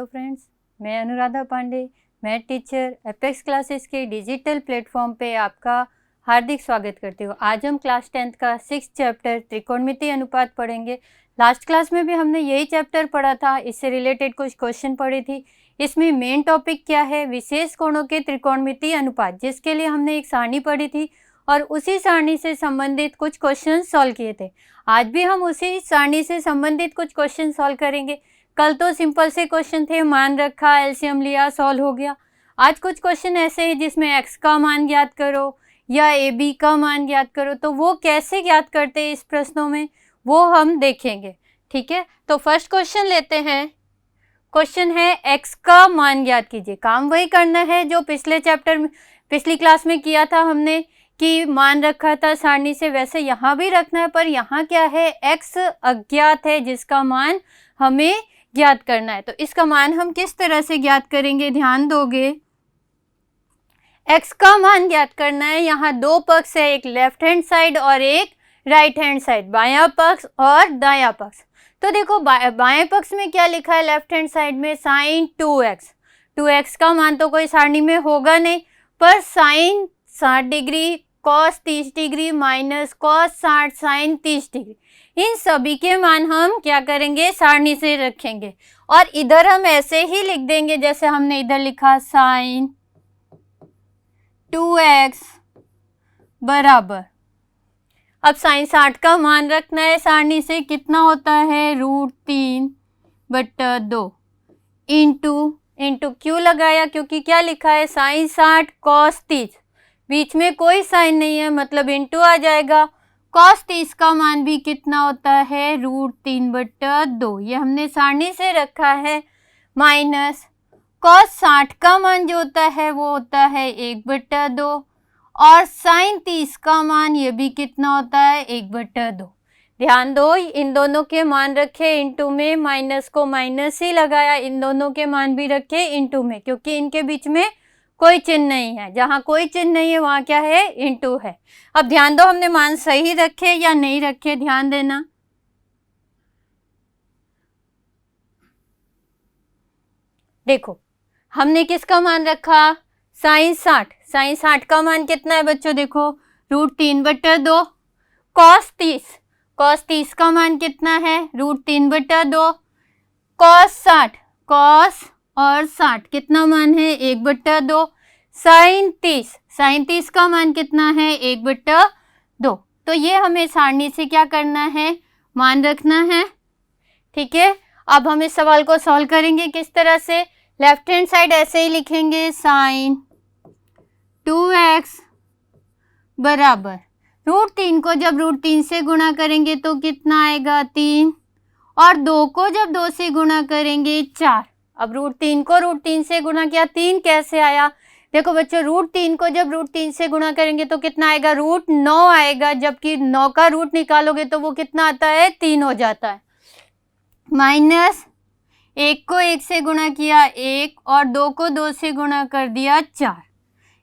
Hello friends, मैं Anuradha Pandey, math teacher Apex classes के digital platform पे आपका हार्दिक स्वागत करती हूँ। आज हम क्लास 10th का 6th चैप्टर त्रिकोणमितीय अनुपात पढ़ेंगे। लास्ट क्लास में भी हमने यही चैप्टर पढ़ा था, इससे रिलेटेड कुछ क्वेश्चन पढ़ी थी। इसमें मेन टॉपिक क्या है? विशेष कोणों के त्रिकोणमितीय अनुपात, जिसके लिए हमने एक सारणी पढ़ी थी और उसी सारणी से संबंधित कुछ क्वेश्चन सॉल्व किए थे। आज भी हम उसी सारणी से संबंधित कुछ क्वेश्चन सॉल्व करेंगे। कल तो सिंपल से क्वेश्चन थे, मान रखा, एलसीएम लिया, सॉल्व हो गया। आज कुछ क्वेश्चन ऐसे हैं जिसमें x का मान ज्ञात करो या ab का मान ज्ञात करो, तो वो कैसे ज्ञात करते हैं इस प्रश्नों में, वो हम देखेंगे। ठीक है, तो फर्स्ट क्वेश्चन लेते हैं। क्वेश्चन है x का मान ज्ञात कीजिए। काम वही करना है जो पिछली क्लास में किया था हमने, कि मान रखा था सारणी से, वैसे यहाँ भी रखना है। पर यहाँ क्या है, x अज्ञात है जिसका मान हमें ज्ञात करना है। तो इसका मान हम किस तरह से ज्ञात करेंगे, ध्यान दोगे। x का मान ज्ञात करना है। यहाँ दो पक्ष है, एक लेफ्ट हैंड साइड और एक राइट हैंड साइड, बायां पक्ष और दायां पक्ष। तो देखो बाएं पक्ष में क्या लिखा है, लेफ्ट हैंड साइड में sin 2x। 2x का मान तो कोई सारणी में होगा नहीं, पर sin 60 degree, cos 30 degree minus cos 60 sin 30 degree, इन सभी के मान हम क्या करेंगे, सारणी से रखेंगे। और इधर हम ऐसे ही लिख देंगे जैसे हमने इधर लिखा, sin 2x बराबर, अब sin 60 का मान रखना है सारणी से, कितना होता है, √3/2 इंटू क्यों लगाया, क्योंकि क्या लिखा है, sin 60 cos 30, बीच में कोई साइन नहीं है, मतलब इंटू आ जाएगा। cos 30 का मान भी कितना होता है, √3/2, ये हमने सारणी से रखा है, माइनस cos 60 का मान जो होता है वो होता है 1/2, और sin 30 का मान ये भी कितना होता है, 1/2। ध्यान दो, इन दोनों के मान रखे इंटू में, माइनस को माइनस ही लगाया, इन दोनों के मान भी रखे इंटू में, क्योंकि इनके बीच में कोई चिन्ह नहीं है। जहाँ कोई चिन्ह नहीं है वहाँ क्या है, इंटू है। अब ध्यान दो, हमने मान सही रखे या नहीं रखे, ध्यान देना। देखो हमने किसका मान रखा, sin 60 का मान कितना है बच्चों, देखो √3/2। cos 30 का मान कितना है, √3/2। cos और 60 कितना मान है, 1/2। sin 30 का मान कितना है, 1/2। तो ये हमें सारणी से क्या करना है, मान रखना है। ठीक है, अब हम इस सवाल को सॉल्व करेंगे किस तरह से। लेफ्ट हैंड साइड ऐसे ही लिखेंगे, sin 2x बराबर, √3 को जब √3 से गुणा करेंगे तो कितना आएगा, 3, और 2 को जब 2 से गुणा करेंगे 4। अब √3 को √3 से गुणा किया, 3 कैसे आया, देखो बच्चों, √3 को जब √3 से गुणा करेंगे तो कितना आएगा, √9 आएगा, जबकि 9 का रूट निकालोगे तो वो कितना आता है, 3 हो जाता है। माइनस 1 को 1 से गुणा किया 1, और 2 को 2 से गुणा कर दिया 4,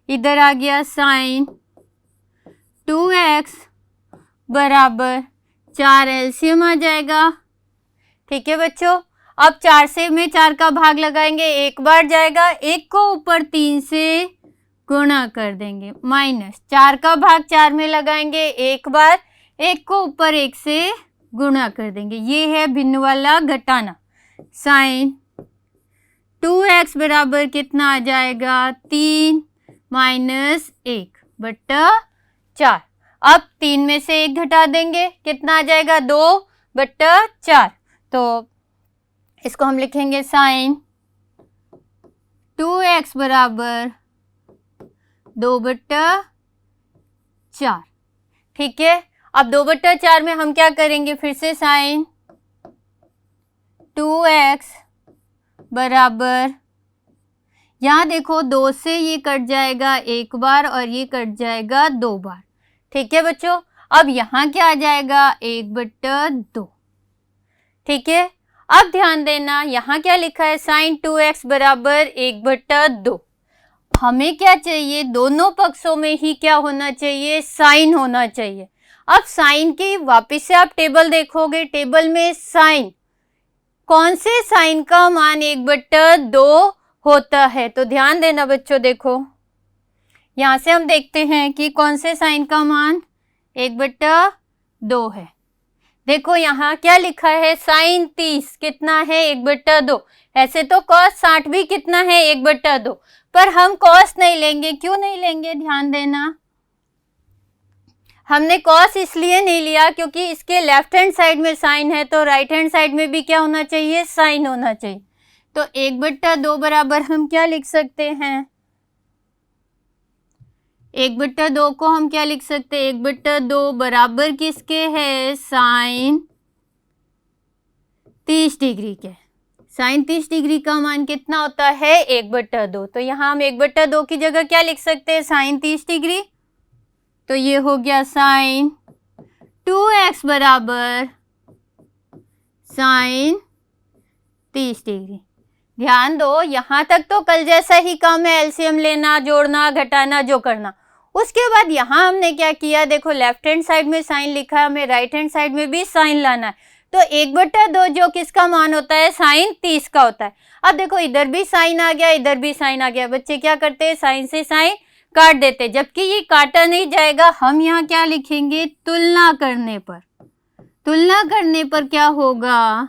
इधर आ गया sin 2x बराबर 4, एलसीएम आ जाएगा। ठीक है बच्चों, अब 4 से में 4 का भाग लगाएंगे, एक बार जाएगा, 1 को ऊपर 3 से गुणा कर देंगे, माइनस 4 का भाग 4 में लगाएंगे, एक बार, 1 को ऊपर 1 से गुणा कर देंगे। ये है भिन्न वाला घटाना। sin 2x बराबर कितना आ जाएगा, 3 माइनस 1/4। अब 3 में से 1 घटा देंगे, कितना आ जाएगा, 2/4। तो इसको हम लिखेंगे sin 2x बराबर 2/4। ठीक है, अब 2/4 में हम क्या करेंगे, फिर से sin 2x बराबर, यहाँ देखो 2 से ये कट जाएगा एक बार और ये कट जाएगा 2 बार। ठीक है बच्चों, अब यहाँ क्या आ जाएगा, 1/2। ठीक है, अब ध्यान देना, यहाँ क्या लिखा है, sin 2x बराबर 1/2। हमें क्या चाहिए, दोनों पक्षों में ही क्या होना चाहिए, साइन होना चाहिए। अब साइन की वापस से आप टेबल देखोगे, टेबल में साइन कौन से साइन का मान 1/2 होता है? तो ध्यान देना बच्चों, देखो यहाँ से हम देखते हैं कि कौन से साइन का मान 1/2 है। देखो यहाँ क्या लिखा है, साइन 30 कितना है 1/2। ऐसे तो cos 60 भी कितना है 1/2, पर हम cos नहीं लेंगे। क्यों नहीं लेंगे? ध्यान देना, हमने cos इसलिए नहीं लिया क्योंकि इसके लेफ्ट हैंड साइड में साइन है, तो राइट हैंड साइड में भी क्या होना चाहिए, साइन होना चाहिए। तो 1/2 बराबर हम क्या लिख सकते हैं, 1/2 को हम क्या लिख सकते हैं, 1/2 बराबर किसके है, साइन 30 डिग्री के। साइन 30 डिग्री का मान कितना होता है 1/2। तो यहाँ हम 1/2 की जगह क्या लिख सकते हैं, साइन 30 डिग्री। तो ये हो गया साइन 2x बराबर साइन 30 डिग्री। ध्यान दो, यहाँ तक तो कल जैसा ही काम है, एलसीएम लेना, जोड़ना, घटाना, जो करना। उसके बाद यहाँ हमने क्या किया, देखो लेफ्ट हैंड साइड में साइन लिखा है, हमें राइट हैंड साइड में भी साइन लाना है। तो 1/2 जो किसका मान होता है, साइन 30 का होता है। अब देखो इधर भी साइन आ गया, इधर भी साइन आ गया। बच्चे क्या करते हैं, साइन से साइन काट देते, जबकि ये काटा नहीं जाएगा। हम यहाँ क्या लिखेंगे, तुलना करने पर। तुलना करने पर क्या होगा,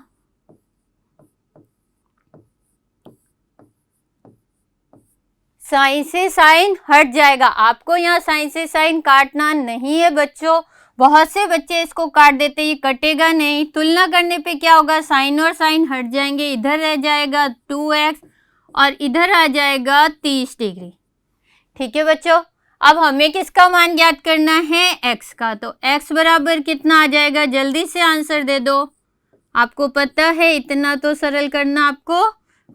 साइन से साइन हट जाएगा। आपको यहाँ साइन से साइन काटना नहीं है बच्चों, बहुत से बच्चे इसको काट देते, ये कटेगा नहीं। तुलना करने पे क्या होगा, साइन और साइन हट जाएंगे, इधर रह जाएगा 2x और इधर आ जाएगा 30 डिग्री। ठीक है बच्चों, अब हमें किसका मान ज्ञात करना है, x का। तो x बराबर कितना आ जाएगा, जल्दी से आंसर दे दो, आपको पता है, इतना तो सरल करना आपको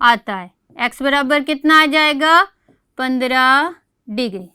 आता है। x बराबर कितना आ जाएगा, 15 डिग्री।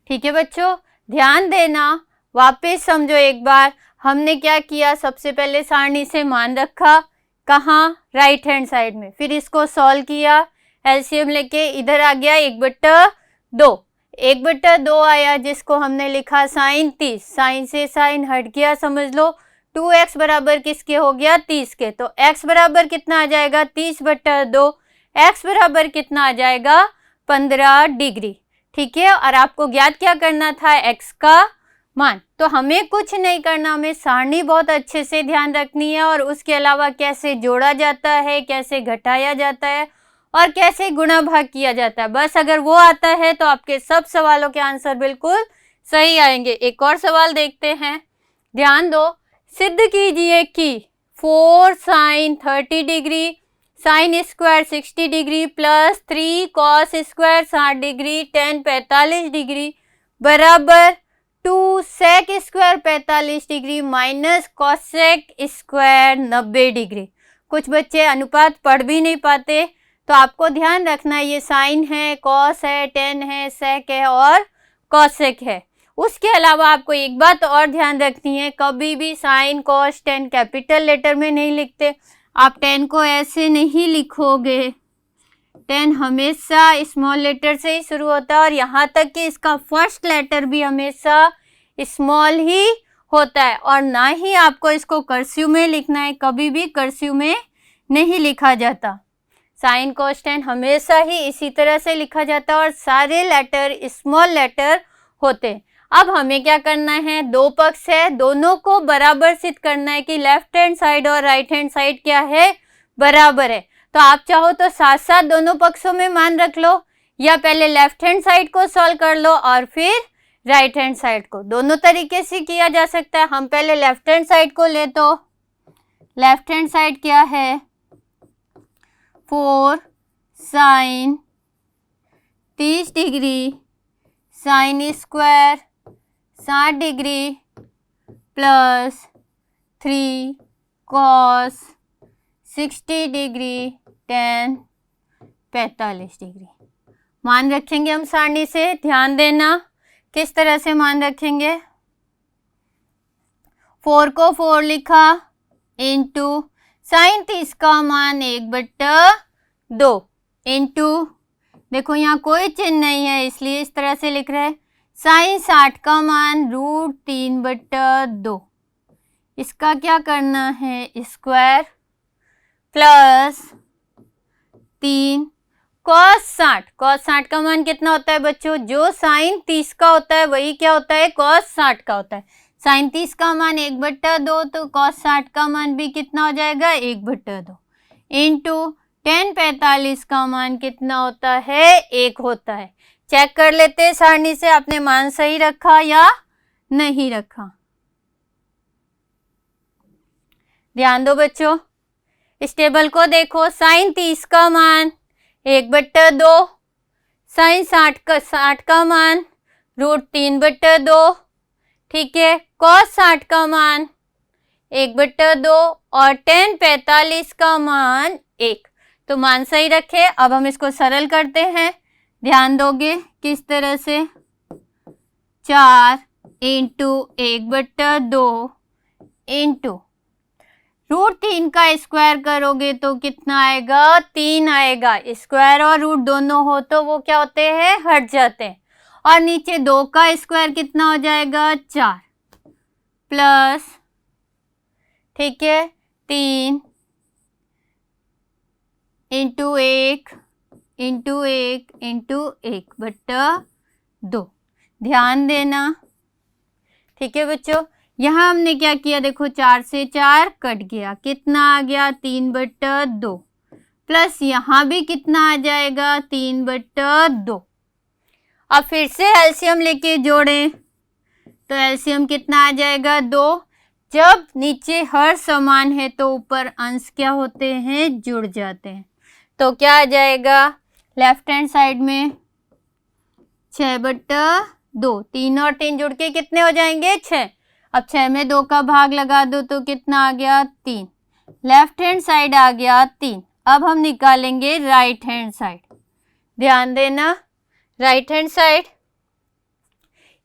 ठीक है बच्चों, ध्यान देना, वापस समझो एक बार। हमने क्या किया, सबसे पहले सारणी से मान रखा, कहाँ, राइट हैंड साइड में। फिर इसको सॉल्व किया, एलसीएम लेके इधर आ गया 1/2। 1/2 आया, जिसको हमने लिखा साइन 30। साइन से साइन हट गया, समझ लो। 2x बराबर किसके हो गया, 30 के। तो x बराबर कितना आ जाएगा, 30/2। x बराबर कितना आ जाएगा, 15 डिग्री। ठीक है, और आपको ज्ञात क्या करना था, x का मान। तो हमें कुछ नहीं करना, हमें सारणी बहुत अच्छे से ध्यान रखनी है, और उसके अलावा कैसे जोड़ा जाता है, कैसे घटाया जाता है, और कैसे गुणा भाग किया जाता है। बस अगर वो आता है तो आपके सब सवालों के आंसर बिल्कुल सही आएंगे। एक और सवाल देखते हैं, ध्यान दो। सिद्ध कीजिए कि 4 sine 30 degree sine square 60 degree plus 3 cos square 60 degree 10 45 degree बराबर 2 sec square 45 degree minus cosec square 90 degree. कुछ बच्चे अनुपात पढ़ भी नहीं पाते, तो आपको ध्यान रखना, ये साइन है, कॉस है, टेन है, सेक है और कॉसेक है। उसके अलावा आपको एक बात और ध्यान रखनी है, कभी भी sine cos tan capital letter में नहीं लिखते। आप 10 को ऐसे नहीं लिखोगे, 10 हमेशा स्मॉल लेटर से ही शुरू होता है, और यहाँ तक कि इसका फर्स्ट लेटर भी हमेशा स्मॉल ही होता है। और ना ही आपको इसको कर्सिव में लिखना है, कभी भी कर्सिव में नहीं लिखा जाता। साइन कॉस टेन हमेशा ही इसी तरह से लिखा जाता है, और सारे लेटर स्मॉल लेटर होते हैं। अब हमें क्या करना है, दो पक्ष है, दोनों को बराबर सिद्ध करना है कि लेफ्ट हैंड साइड और राइट हैंड साइड क्या है, बराबर है। तो आप चाहो तो साथ साथ दोनों पक्षों में मान रख लो, या पहले लेफ्ट हैंड साइड को सॉल्व कर लो और फिर राइट हैंड साइड को। दोनों तरीके से किया जा सकता है। हम पहले लेफ्ट हैंड साइड को ले, तो लेफ्ट हैंड साइड क्या है, 4 sine 30 degree sine square 60 degree plus 3 cos 60 degree 10 45 degree. मान रखेंगे हम सारणी से, ध्यान देना किस तरह से मान रखेंगे। 4 को 4 लिखा इंटू साइन 30 का मान 1/2 इंटू, देखो यहाँ कोई चिन्ह नहीं है इसलिए इस तरह से लिख रहे हैं, साइन 60 का मान √3/2 इसका क्या करना है, स्क्वायर प्लस 3 cos 60। cos 60 का मान कितना होता है बच्चों, जो साइन 30 का होता है वही क्या होता है, cos 60 का होता है। साइन 30 का मान 1/2, तो cos 60 का मान भी कितना हो जाएगा, 1/2 इंटू tan 45 का मान कितना होता है, 1 होता है। चेक कर लेते हैं सारणी से आपने मान सही रखा या नहीं रखा। ध्यान दो बच्चों, इस टेबल को देखो, साइन 30 का मान 1/2, साइन 60 का मान √3/2, ठीक है। cos 60 का मान 1/2 और tan 45 का मान 1, तो मान सही रखे। अब हम इसको सरल करते हैं, ध्यान दोगे किस तरह से, 4 इंटू 1/2 इंटू √3 का स्क्वायर करोगे तो कितना आएगा, 3 आएगा। स्क्वायर और रूट दोनों हो तो वो क्या होते हैं, हट जाते हैं। और नीचे 2 का स्क्वायर कितना हो जाएगा, 4 प्लस, ठीक है, 3 इंटू 1 इंटू 1 इंटू 1/2। ध्यान देना, ठीक है बच्चों। यहाँ हमने क्या किया, देखो 4 से 4 कट गया, कितना आ गया, 3/2 प्लस यहाँ भी कितना आ जाएगा, 3/2। अब फिर से एलसीएम लेके जोड़ें तो एलसीएम कितना आ जाएगा, 2। जब नीचे हर समान है तो ऊपर अंश क्या होते हैं, जुड़ जाते हैं। तो क्या आ जाएगा, लेफ्ट हैंड साइड में 6/2, 3 और 3 जुड़ के कितने हो जाएंगे, 6। अब 6 में 2 का भाग लगा दो तो कितना आ गया, 3। लेफ्ट हैंड साइड आ गया 3। अब हम निकालेंगे राइट हैंड साइड। ध्यान देना, राइट हैंड साइड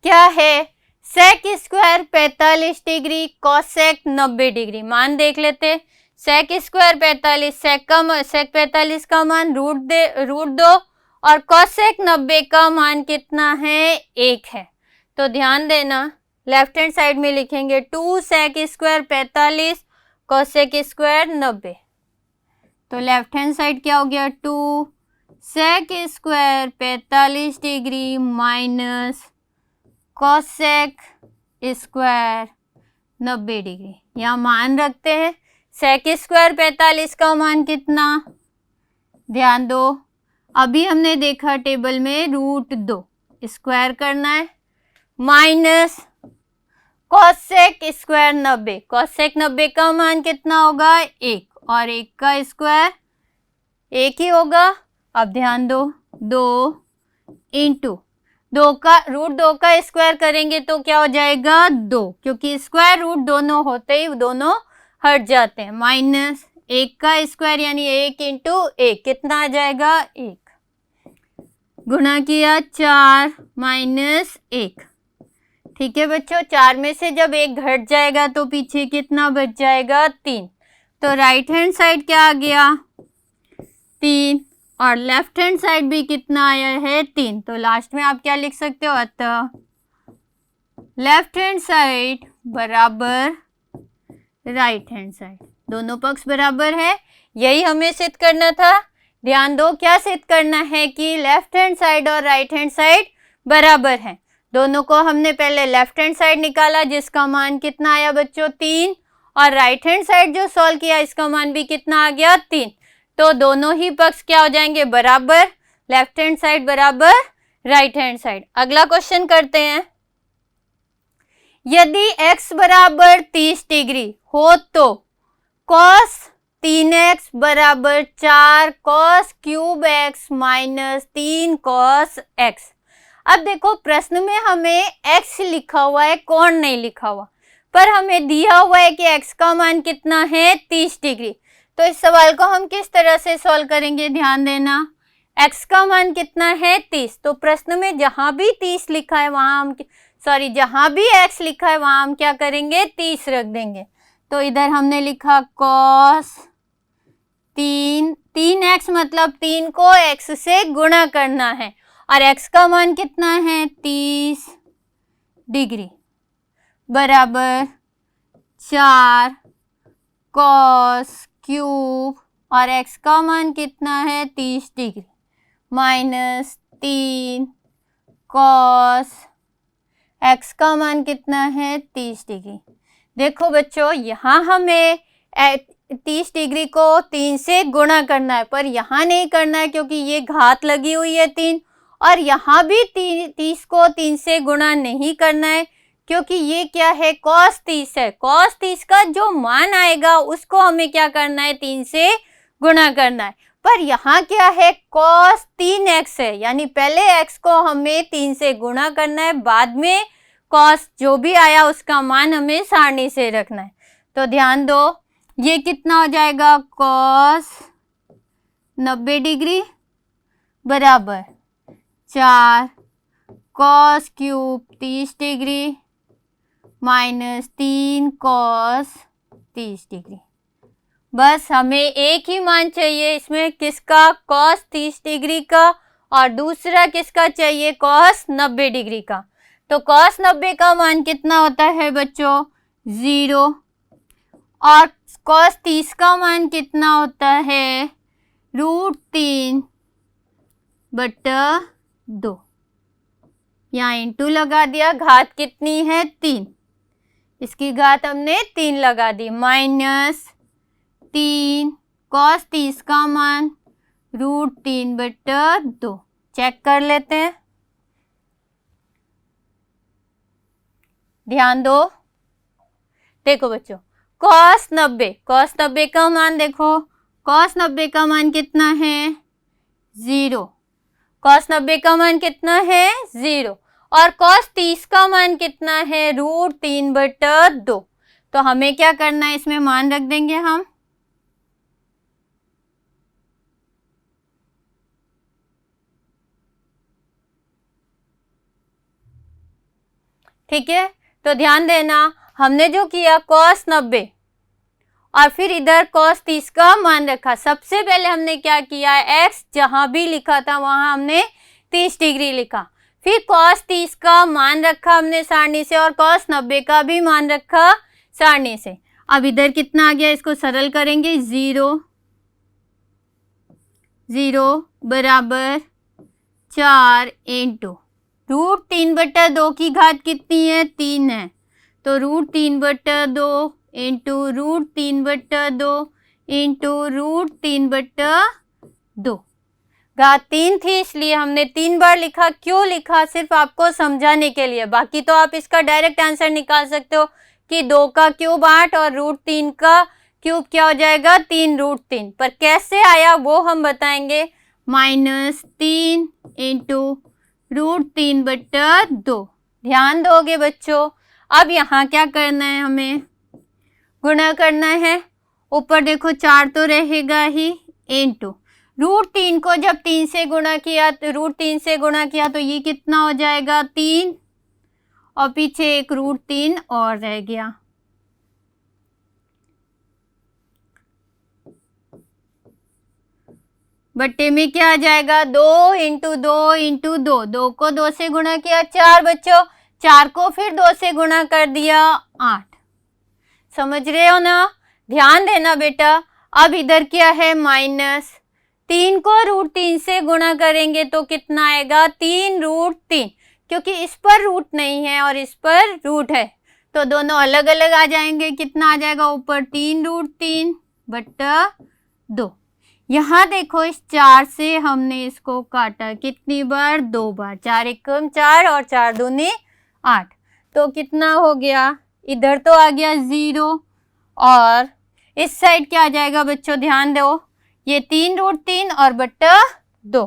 क्या है, sec square 45 degree, cosec 90 degree. मान देख लेते, सेक स्क्वायर 45, सेक 45 का मान √2 और कॉसेक 90 का मान कितना है, 1 है। तो ध्यान देना, लेफ्ट हैंड साइड में लिखेंगे 2 सेक स्क्वायर 45 कॉसेक स्क्वायर 90। तो लेफ्ट हैंड साइड क्या हो गया, 2 sec square 45 degree minus cosec square 90 degree. यहाँ मान रखते हैं, सेक स्क्वायर 45 का मान कितना, ध्यान दो, अभी हमने देखा टेबल में √2 स्क्वायर करना है, माइनस कॉसेक स्क्वायर 90। कॉसेक 90 का मान कितना होगा, 1 और 1 का स्क्वायर 1 ही होगा। अब ध्यान दो, 2 इंटू 2 का √2 का स्क्वायर करेंगे तो क्या हो जाएगा, 2, क्योंकि स्क्वायर रूट दोनों होते ही दोनों हट जाते हैं। माइनस 1 का स्क्वायर यानी 1 इंटू 1 कितना आ जाएगा, 1 गुणा किया 4 माइनस 1, ठीक है बच्चों। 4 में से जब 1 घट जाएगा तो पीछे कितना बच जाएगा, 3। तो राइट हैंड साइड क्या आ गया, 3 और लेफ्ट हैंड साइड भी कितना आया है, 3। तो लास्ट में आप क्या लिख सकते हो, अतः लेफ्ट हैंड साइड बराबर राइट हैंड साइड, दोनों पक्ष बराबर है। यही हमें सिद्ध करना था। ध्यान दो, क्या सिद्ध करना है कि लेफ्ट हैंड साइड और राइट हैंड साइड बराबर है। दोनों को हमने पहले लेफ्ट हैंड साइड निकाला जिसका मान कितना आया बच्चों, 3, और राइट हैंड साइड जो सॉल्व किया इसका मान भी कितना आ गया, 3। तो दोनों ही पक्ष क्या हो जाएंगे, बराबर, लेफ्ट हैंड साइड बराबर राइट हैंड साइड। अगला क्वेश्चन करते हैं, यदि x बराबर 30 डिग्री हो तो cos 3x बराबर 4 cos cube x minus 3 cos x। अब देखो प्रश्न में हमें x लिखा हुआ है, कोण नहीं लिखा हुआ, पर हमें दिया हुआ है कि x का मान कितना है, 30 डिग्री। तो इस सवाल को हम किस तरह से सॉल्व करेंगे, ध्यान देना, x का मान कितना है, 30। तो प्रश्न में जहां भी 30 लिखा है वहां हम जहां भी x लिखा है वहां हम क्या करेंगे, 30 रख देंगे। तो इधर हमने लिखा cos 3x मतलब 3 को x से गुणा करना है और x का मान कितना है, 30 डिग्री बराबर 4 कॉस क्यूब और x का मान कितना है 30 डिग्री माइनस 3 कॉस x का मान कितना है 30 डिग्री। देखो बच्चों यहाँ हमें 30 डिग्री को 3 से गुणा करना है, पर यहाँ नहीं करना है क्योंकि ये घात लगी हुई है 3, और यहाँ भी 30 को 3 से गुणा नहीं करना है क्योंकि ये क्या है cos 30 है। cos 30 का जो मान आएगा उसको हमें क्या करना है 3 से गुणा करना है, पर यहाँ क्या है cos 3x है, यानी पहले x को हमें 3 से गुणा करना है, बाद में cos जो भी आया उसका मान हमें सारणी से रखना है। तो ध्यान दो ये कितना हो जाएगा cos 90 डिग्री बराबर 4 cos cube 30 degree minus 3 cos 30 degree. बस हमें एक ही मान चाहिए इसमें, किसका cos 30 डिग्री का, और दूसरा किसका चाहिए cos 90 डिग्री का। तो cos 90 का मान कितना होता है बच्चों 0, और cos 30 का मान कितना होता है √3/2। यहाँ इंटू लगा दिया, घात कितनी है 3, इसकी घात हमने 3 लगा दी, माइनस 3 cos 30 का मान √3/2। चेक कर लेते हैं, ध्यान दो। देखो बच्चों cos 90 का मान देखो, cos 90 का मान कितना है 0, cos 90 का मान कितना है 0, और cos 30 का मान कितना है √3/2। तो हमें क्या करना है इसमें मान रख देंगे हम, ठीक है। तो ध्यान देना हमने जो किया cos 90 और फिर इधर cos 30 का मान रखा। सबसे पहले हमने क्या किया x जहां भी लिखा था वहां हमने 30 डिग्री लिखा, फिर cos 30 का मान रखा हमने सारणी से और cos 90 का भी मान रखा सारणी से। अब इधर कितना आ गया, इसको सरल करेंगे 0 बराबर 4 इंटू √3/2 की घात कितनी है 3 है, तो √3/2 इंटू √3/2 इंटू √3/2। घात 3 थी इसलिए हमने 3 बार लिखा। क्यों लिखा, सिर्फ आपको समझाने के लिए, बाकी तो आप इसका डायरेक्ट आंसर निकाल सकते हो कि 2 का क्यूब 8 और √3 का क्यूब क्या हो जाएगा 3√3, पर कैसे आया वो हम बताएंगे। -3 इंटू √3/2। ध्यान दोगे बच्चों। अब यहाँ क्या करना है, हमें गुणा करना है। ऊपर देखो 4 तो रहेगा ही, इंटू √3 को जब 3 से गुणा किया तो √3 से गुणा किया तो ये कितना हो जाएगा 3, और पीछे एक √3 और रह गया। बट्टे में क्या आ जाएगा 2 इंटू 2 इंटू 2, 2 को 2 से गुणा किया 4 बच्चों, 4 को फिर 2 से गुणा कर दिया 8। समझ रहे हो ना, ध्यान देना बेटा। अब इधर क्या है -3 को √3 से गुणा करेंगे तो कितना आएगा 3√3, क्योंकि इस पर रूट नहीं है और इस पर रूट है तो दोनों अलग अलग आ जाएंगे। कितना आ जाएगा ऊपर 3√3/2। यहाँ देखो इस 4 से हमने इसको काटा कितनी बार 2 बार, 4 एकम 4 और 4 दूनी 8, तो कितना हो गया, इधर तो आ गया 0 और इस साइड क्या आ जाएगा बच्चों, ध्यान दो, ये 3√3 और बट्टा 2,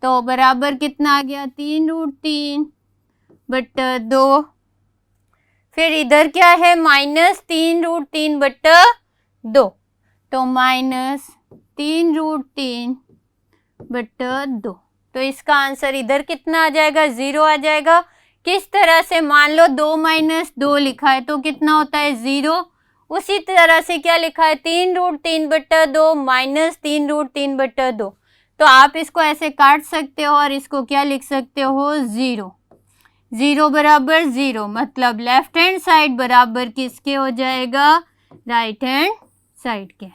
तो बराबर कितना आ गया 3√3/2। फिर इधर क्या है -3√3/2, तो -3√3/2। तो इसका आंसर इधर कितना आ जाएगा 0 आ जाएगा। किस तरह से, मान लो 2 - 2 लिखा है तो कितना होता है 0, उसी तरह से क्या लिखा है 3√3/2 -3√3/2। तो आप इसको ऐसे काट सकते हो और इसको क्या लिख सकते हो 0। 0 बराबर 0, मतलब लेफ्ट हैंड साइड बराबर किसके हो जाएगा, राइट हैंड साइड के।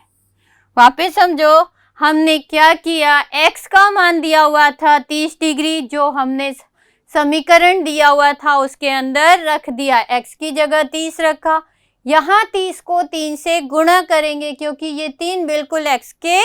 वापस समझो, हमने क्या किया, x का मान दिया हुआ था 30 डिग्री, जो हमने समीकरण दिया हुआ था उसके अंदर रख दिया, x की जगह 30 रखा। यहाँ 30 को 3 से गुणा करेंगे क्योंकि ये 3 बिल्कुल x के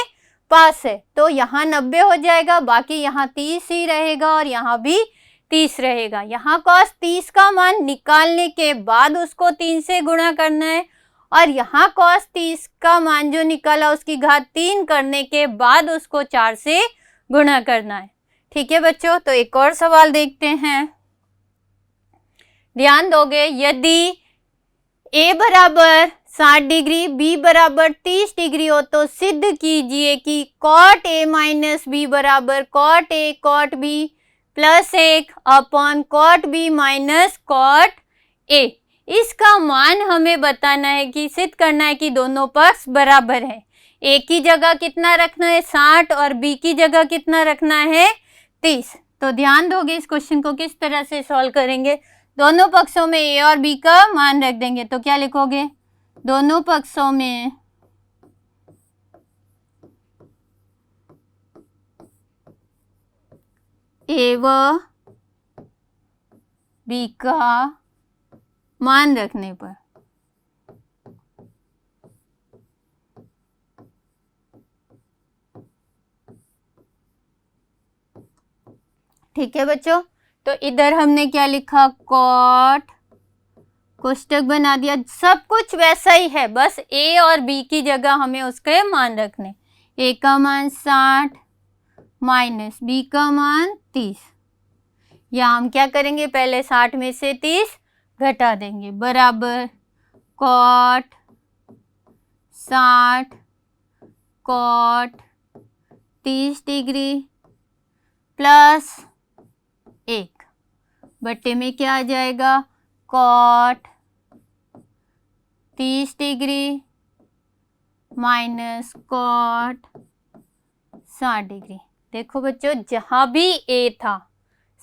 पास है, तो यहाँ 90 हो जाएगा, बाकी यहाँ 30 ही रहेगा और यहाँ भी 30 रहेगा। यहाँ cos 30 का मान निकालने के बाद उसको 3 से गुणा करना है और यहाँ cos 30 का मान जो निकाला उसकी घात 3 करने के बाद उसको 4 से गुणा करना है। ठीक है बच्चों, तो एक और सवाल देखते हैं, ध्यान दोगे। यदि a बराबर 60 डिग्री, b बराबर 30 डिग्री हो तो सिद्ध कीजिए कि cot a माइनस b बराबर cot a cot b plus 1 upon cot b minus cot a। इसका मान हमें बताना है कि सिद्ध करना है कि दोनों पक्ष बराबर है। a की जगह कितना रखना है 60 और b की जगह कितना रखना है 30। तो ध्यान दोगे इस क्वेश्चन को किस तरह से सॉल्व करेंगे। दोनों पक्षों में a और b का मान रख देंगे, तो क्या लिखोगे, दोनों पक्षों में a व b का मान रखने पर ठीक है बच्चों। तो इधर हमने क्या लिखा, कॉट, कोष्टक बना दिया, सब कुछ वैसा ही है, बस a और b की जगह हमें उसके मान रखने। a का मान 60 माइनस b का मान 30। या हम क्या करेंगे, पहले 60 में से 30 घटा देंगे, बराबर कॉट 60 कॉट 30 डिग्री प्लस 1 बट्टे में क्या आ जाएगा, cot 30 degree minus cot 60 degree. देखो बच्चों, जहाँ भी a था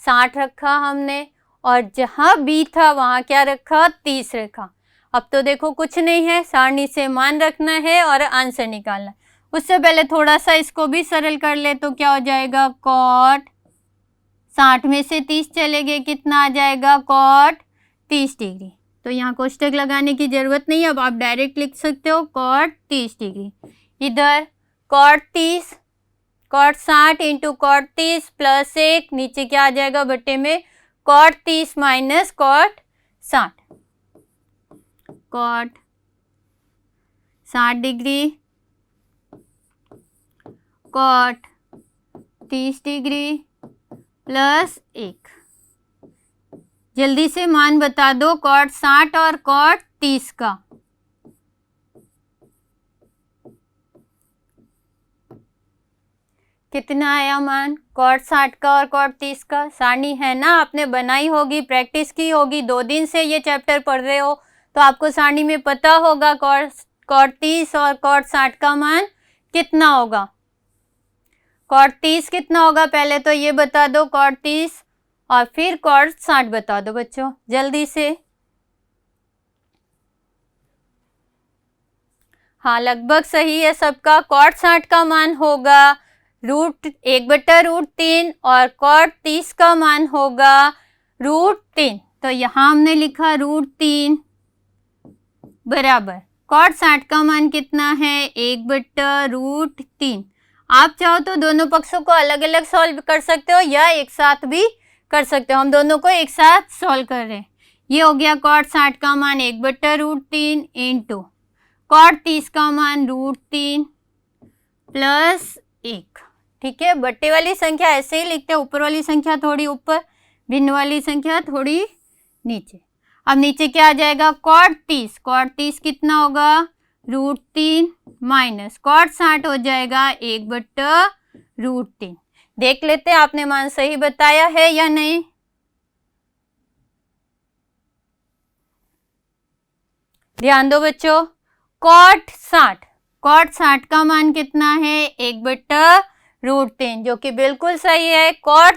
60 रखा हमने और जहाँ b था वहाँ क्या रखा, 30 रखा। अब तो देखो कुछ नहीं है, सारणी से मान रखना है और आंसर निकालना है। उससे पहले थोड़ा सा इसको भी सरल कर ले तो क्या हो जाएगा, कॉट 60 में से 30 चले गए, कितना आ जाएगा, कॉट 30 डिग्री। तो यहाँ कोष्टक लगाने की जरूरत नहीं है, अब आप डायरेक्ट लिख सकते हो कॉट 30 डिग्री। इधर cot 30 cot 60 into cot 30 plus 1, नीचे क्या आ जाएगा बट्टे में, cot 30 minus cot 60, cot 60 degree cot 30 degree plus 1। जल्दी से मान बता दो कॉट 60 और कॉट 30 का। कितना आया मान, कॉट 60 का और कॉट 30 का। सारणी है ना, आपने बनाई होगी, प्रैक्टिस की होगी, 2 दिन से ये चैप्टर पढ़ रहे हो तो आपको सारणी में पता होगा कॉट 30 और कॉट 60 का मान कितना होगा। कॉट 30 कितना होगा, पहले तो ये बता दो कॉट 30 और फिर कॉट 60 बता दो बच्चों जल्दी से। हाँ लगभग सही है सबका। कॉट 60 का मान होगा √1/√3 और कॉट 30 का मान होगा √3। तो यहाँ हमने लिखा √3 बराबर कॉट 60 का मान कितना है, 1/√3। आप चाहो तो दोनों पक्षों को अलग अलग सॉल्व कर सकते हो या एक साथ भी कर सकते हो। हम दोनों को एक साथ सॉल्व कर रहे हैं। ये हो गया कॉट 60 का मान 1/√3 इंटू कॉट 30 का मान √3 प्लस 1। ठीक है, बट्टे वाली संख्या ऐसे ही लिखते हैं, ऊपर वाली संख्या थोड़ी ऊपर, भिन्न वाली संख्या थोड़ी नीचे। अब नीचे क्या आ जाएगा, कॉट 30 कितना होगा, √3 माइनस कॉट 60 हो जाएगा 1/√3। देख लेते हैं आपने मान सही बताया है या नहीं। ध्यान दो बच्चों, कॉट 60 का मान कितना है, 1/√3 जो कि बिल्कुल सही है। कॉट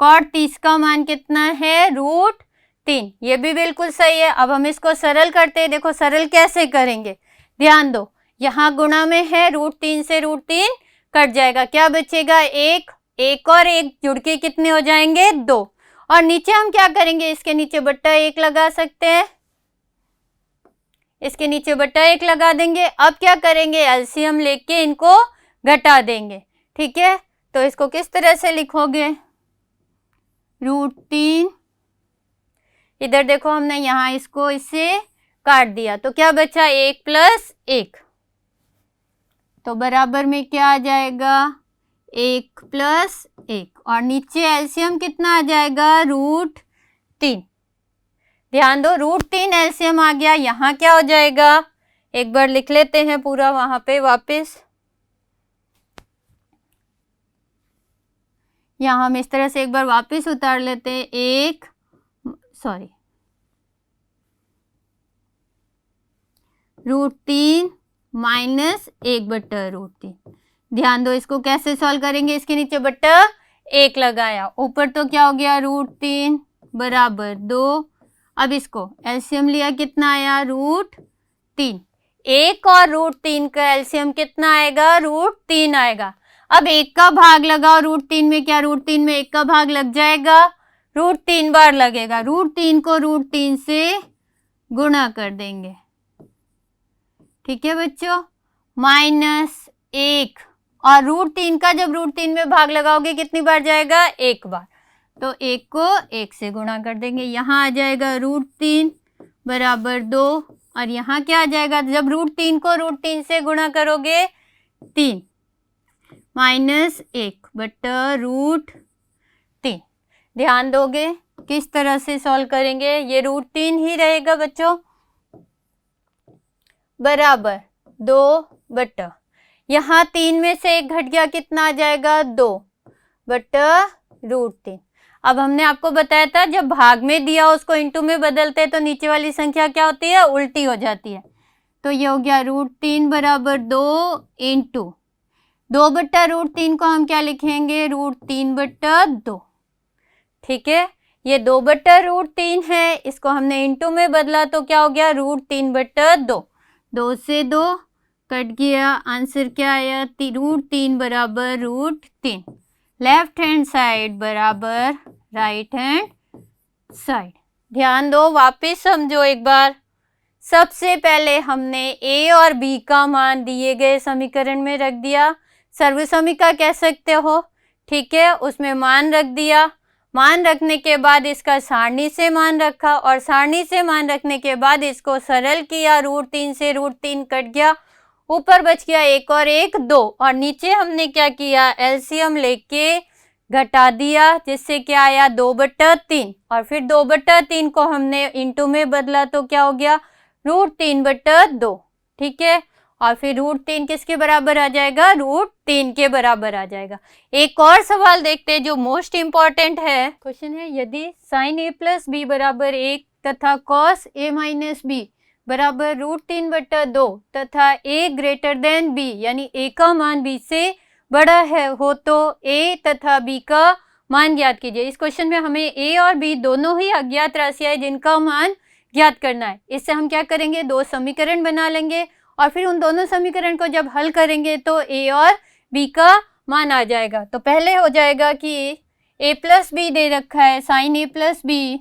cot 30 का मान कितना है, √3। ये भी बिल्कुल सही है। अब हम इसको सरल करते हैं। देखो सरल कैसे करेंगे, ध्यान दो, यहाँ गुणा में है, √3 से √3 कट जाएगा, क्या बचेगा, 1, 1 और 1 जुड़ के कितने हो जाएंगे, 2। और नीचे हम क्या करेंगे, इसके नीचे बट्टा 1 लगा सकते हैं, इसके नीचे बट्टा 1 लगा देंगे। अब क्या करेंगे, एलसीएम लेके इनको घटा देंगे, ठीक है। तो इसको किस तरह से लिखोगे, √3, इधर देखो हमने यहाँ इसको इससे काट दिया, तो क्या बचा, 1 + 1, तो बराबर में क्या आ जाएगा, 1 + 1, और नीचे एलसीएम कितना आ जाएगा, √3। ध्यान दो, √3 एलसीएम आ गया, यहाँ क्या हो जाएगा, एक बार लिख लेते हैं पूरा वहां पे वापस। यहाँ हम इस तरह से एक बार वापस उतार लेते हैं, √3 माइनस 1/√3। ध्यान दो, इसको कैसे सॉल्व करेंगे, इसके नीचे बट्टा 1 लगाया, ऊपर तो क्या हो गया, √3 बराबर 2। अब इसको एलसीएम लिया, कितना आया, √3। 1 और √3 का एलसीएम कितना आएगा, √3 आएगा। अब 1 का भाग लगाओ √3 में, क्या √3 में 1 का भाग लग जाएगा, √3 बार लगेगा, √3 को √3 से गुणा कर देंगे, ठीक है बच्चों, -1, और √3 का जब √3 में भाग लगाओगे कितनी बार जाएगा, 1 बार, तो 1 को 1 से गुणा कर देंगे, यहाँ आ जाएगा √3 बराबर 2, और यहाँ क्या आ जाएगा, जब √3 को √3 से गुणा करोगे 3 -1/√3। ध्यान दोगे किस तरह से सॉल्व करेंगे, ये √3 ही रहेगा बच्चों, बराबर 2 यहाँ 3 में से 1 घट गया, कितना आ जाएगा, 2/√3। अब हमने आपको बताया था जब भाग में दिया उसको इनटू में बदलते हैं तो नीचे वाली संख्या क्या होती है, उल्टी हो जाती है। तो ये हो गया √3 बराबर 2 × 2/√3 को हम क्या लिखेंगे, √3/2, ठीक है। ये 2/√3 है, इसको हमने इनटू में बदला तो क्या हो गया, √3/2, 2 से 2 कट गया, आंसर क्या आया, √3 बराबर √3। लेफ्ट हैंड साइड बराबर राइट हैंड साइड। ध्यान दो, वापस समझो एक बार। सबसे पहले हमने a और b का मान दिए गए समीकरण में रख दिया, सर्वसमीका कह सकते हो, ठीक है। उसमें मान रख दिया, मान रखने के बाद इसका सारणी से मान रखा, और सारणी से मान रखने के बाद इसको सरल किया, √3 से √3 कट गया, ऊपर बच गया 1 और 1 2, और नीचे हमने क्या किया, एलसीएम लेके घटा दिया, जिससे क्या आया, 2/3, और फिर 2/3 को हमने इनटू में बदला तो क्या हो गया, √3/2, ठीक है। और फिर √3 किसके बराबर आ जाएगा, √3 के बराबर आ जाएगा। एक और सवाल देखते हैं जो मोस्ट इम्पॉर्टेंट है। क्वेश्चन है, यदि sin a + b बराबर 1 तथा cos a - b बराबर √3/2 तथा a > b, यानी a का मान b से बड़ा है हो तो a तथा b का मान ज्ञात कीजिए। इस क्वेश्चन में हमें a और b दोनों ही अज्ञात राशियां हैं जिनका मान ज्ञात करना है। इससे हम क्या करेंगे, 2 समीकरण बना लेंगे, और फिर उन दोनों समीकरण को जब हल करेंगे तो a और b का मान आ जाएगा। तो पहले हो जाएगा कि a + b दे रखा है, sin a + b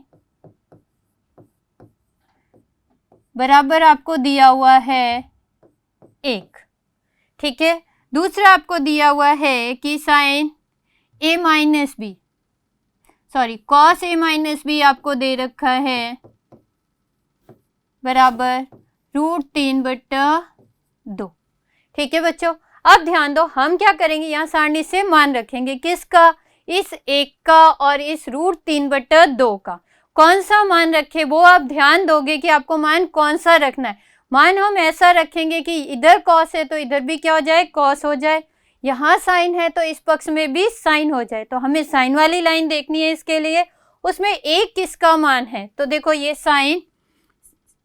बराबर आपको दिया हुआ है 1, ठीक है। दूसरा आपको दिया हुआ है कि sin a - b, cos a - b आपको दे रखा है बराबर √3/2, ठीक है बच्चों। अब ध्यान दो, हम क्या करेंगे, यहाँ सारणी से मान रखेंगे, किसका, इस 1 का और इस √3/2 का। कौन सा मान रखे वो आप ध्यान दोगे कि आपको मान कौन सा रखना है। मान हम ऐसा रखेंगे कि इधर cos है तो इधर भी क्या हो जाए, cos हो जाए, यहाँ साइन है तो इस पक्ष में भी साइन हो जाए। तो हमें साइन वाली लाइन देखनी है, इसके लिए उसमें 1 किसका मान है, तो देखो ये साइन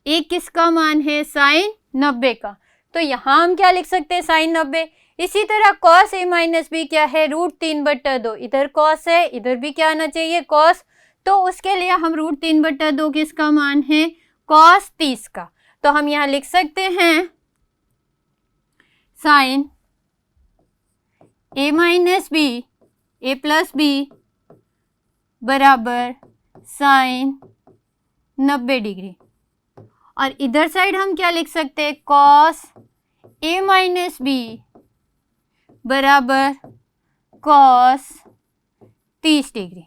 1 किसका मान है, sin 90 का। तो यहाँ हम क्या लिख सकते हैं, sin 90, इसी तरह कॉस ए माइनस बी क्या है, √3/2। इधर कॉस है, इधर भी क्या आना चाहिए, कॉस। तो उसके लिए हम √3/2 किसका मान है, कॉस 30 का। तो हम यहाँ लिख सकते हैं साइन ए माइनस बी, ए प्लस बी बराबर साइन 90 डिग्री। और इधर साइड हम क्या लिख सकते हैं, कॉस ए माइनस बी बराबर कॉस 30 डिग्री।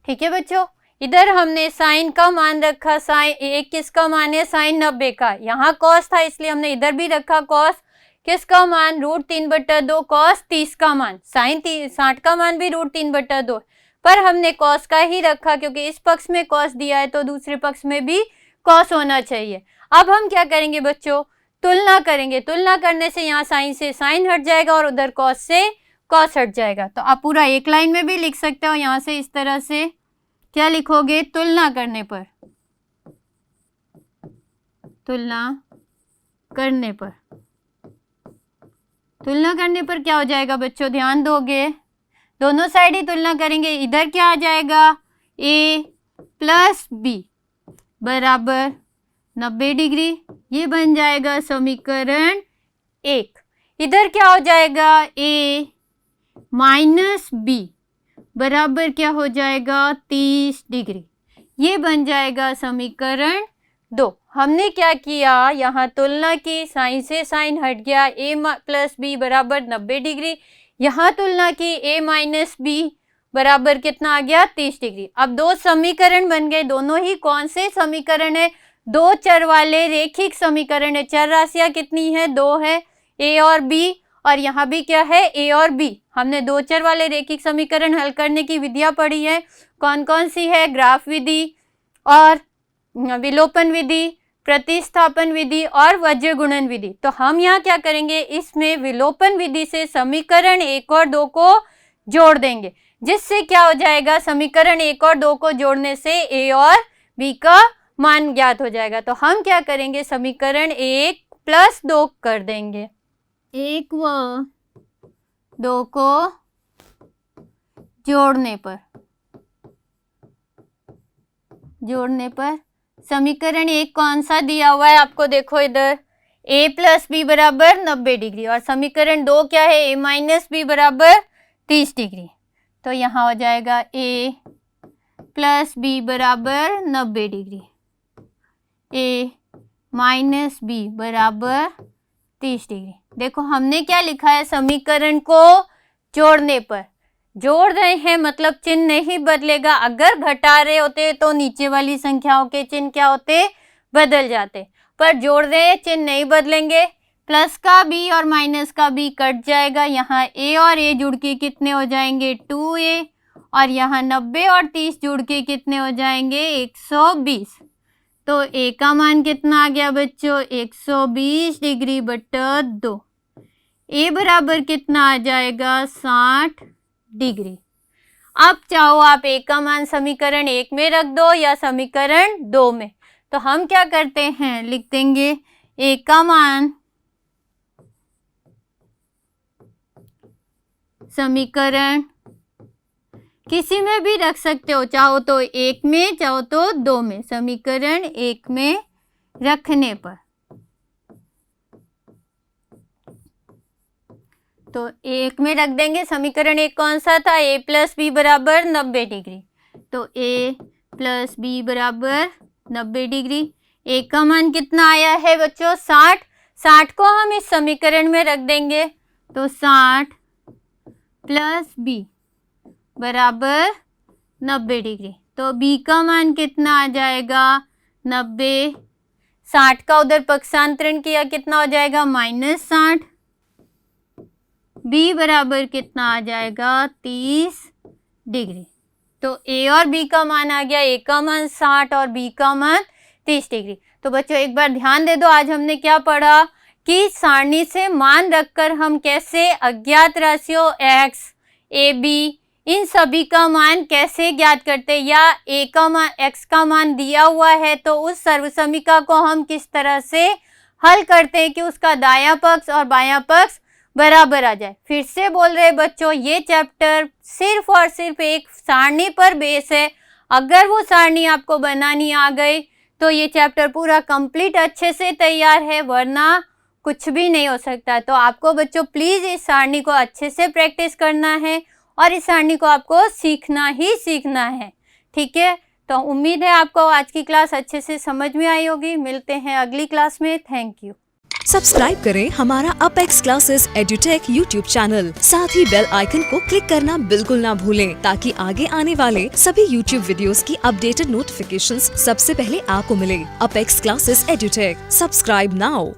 ठीक है बच्चों, इधर हमने साइन का मान रखा, साइन ए किसका मान है, साइन 90 का। यहाँ कॉस था इसलिए हमने इधर भी रखा कॉस किसका मान, √3/2 कॉस 30 का मान। साइन 60 का मान भी √3/2, पर हमने कॉस का ही रखा क्योंकि इस पक्ष में कॉस दिया है तो दूसरे पक्ष में भी कॉस होना चाहिए। अब हम क्या करेंगे बच्चों, तुलना करेंगे। तुलना करने से यहाँ साइन से साइन हट जाएगा और उधर कॉस से कॉस हट जाएगा। तो आप पूरा एक लाइन में भी लिख सकते हो, यहाँ से इस तरह से क्या लिखोगे, तुलना करने पर, तुलना करने पर, तुलना करने पर क्या हो जाएगा बच्चों, ध्यान दोगे, दोनों साइड ही तुलना करेंगे। इधर क्या आ जाएगा, a प्लस बी बराबर 90 डिग्री, ये बन जाएगा समीकरण 1। इधर क्या हो जाएगा, a माइनस बी बराबर क्या हो जाएगा, 30 डिग्री, ये बन जाएगा समीकरण 2। हमने क्या किया, यहाँ तुलना की, साइन से साइन हट गया, a प्लस बी बराबर 90 डिग्री। यहाँ तुलना की, a माइनस बी बराबर कितना आ गया, 30 डिग्री। अब दो समीकरण बन गए, दोनों ही कौन से समीकरण है, दो चर वाले रेखिक समीकरण है। चर राशियाँ कितनी है, 2 है, a और b, और यहाँ भी क्या है, a और b। हमने दो चर वाले रेखिक समीकरण हल करने की विधियाँ पढ़ी है, कौन कौन सी है, ग्राफ विधि और विलोपन विधि, प्रतिस्थापन विधि और वज्र गुणन विधि। तो हम यहाँ क्या करेंगे, इसमें विलोपन विधि से समीकरण 1 और 2 को जोड़ देंगे, जिससे क्या हो जाएगा, समीकरण 1 और 2 को जोड़ने से a और b का मान ज्ञात हो जाएगा। तो हम क्या करेंगे, समीकरण 1 प्लस 2 कर देंगे, 1 व 2 को जोड़ने पर समीकरण 1 कौन सा दिया हुआ है आपको, देखो इधर a प्लस बी बराबर 90 डिग्री, और समीकरण 2 क्या है, a माइनस बी बराबर 30 डिग्री। तो यहाँ हो जाएगा a प्लस बी बराबर 90 डिग्री, a माइनस बी बराबर 30 डिग्री। देखो हमने क्या लिखा है, समीकरण को जोड़ने पर, जोड़ रहे हैं मतलब चिन्ह नहीं बदलेगा। अगर घटा रहे होते तो नीचे वाली संख्याओं के चिन्ह क्या होते, बदल जाते, पर जोड़ रहे हैं, चिन्ह नहीं बदलेंगे। प्लस का b और माइनस का b कट जाएगा, यहाँ a और a जुड़ के कितने हो जाएंगे, 2a, और यहाँ 90 और 30 जुड़ के कितने हो जाएंगे, 120। तो a का मान कितना आ गया बच्चों, 120 डिग्री बटा 2, a बराबर कितना आ जाएगा, 60 डिग्री। अब चाहो आप a का मान समीकरण 1 में रख दो या समीकरण 2 में। तो हम क्या करते हैं, लिख देंगे a का मान समीकरण किसी में भी रख सकते हो, चाहो तो 1 में चाहो तो 2 में, समीकरण 1 में रखने पर। तो 1 में रख देंगे, समीकरण 1 कौन सा था, a प्लस बी बराबर 90 डिग्री। तो a प्लस बी बराबर 90 डिग्री, a का मान कितना आया है बच्चों, 60। 60 को हम इस समीकरण में रख देंगे, तो 60 प्लस बी बराबर 90 डिग्री। तो b का मान कितना आ जाएगा, 90। 60 का उधर पक्षांतरण किया, कितना हो जाएगा, -60। b बराबर कितना आ जाएगा, 30 डिग्री। तो a और b का मान आ गया, a का मान 60 और b का मान 30 डिग्री। तो बच्चों एक बार ध्यान दे दो, आज हमने क्या पढ़ा कि सारणी से मान रखकर हम कैसे अज्ञात राशियों x, a, b इन सभी का मान कैसे ज्ञात करते हैं, या a का मान, x का मान दिया हुआ है तो उस सर्वसमीका को हम किस तरह से हल करते हैं कि उसका दायां पक्ष और बायां पक्ष बराबर आ जाए। फिर से बोल रहे बच्चों, ये चैप्टर सिर्फ और सिर्फ एक सारणी पर बेस है। अगर वो सारणी आपको बनानी आ गई तो ये चैप्टर पूरा कंप्लीट अच्छे से तैयार है, वरना कुछ भी नहीं हो सकता। तो आपको बच्चों प्लीज़ इस सारणी को अच्छे से प्रैक्टिस करना है और इस सारणी को आपको सीखना ही सीखना है, ठीक है। तो उम्मीद है आपको आज की क्लास अच्छे से समझ में आई होगी। मिलते हैं अगली क्लास में। Thank you. सब्सक्राइब करें हमारा Apex Classes Edutech YouTube channel. साथ ही बेल आइकन को क्लिक करना बिल्कुल ना भूलें, ताकि आगे आने वाले सभी यूट्यूब वीडियोस की अपडेटेड नोटिफिकेशंस सबसे पहले आपको मिले। Apex Classes Edutech, subscribe now.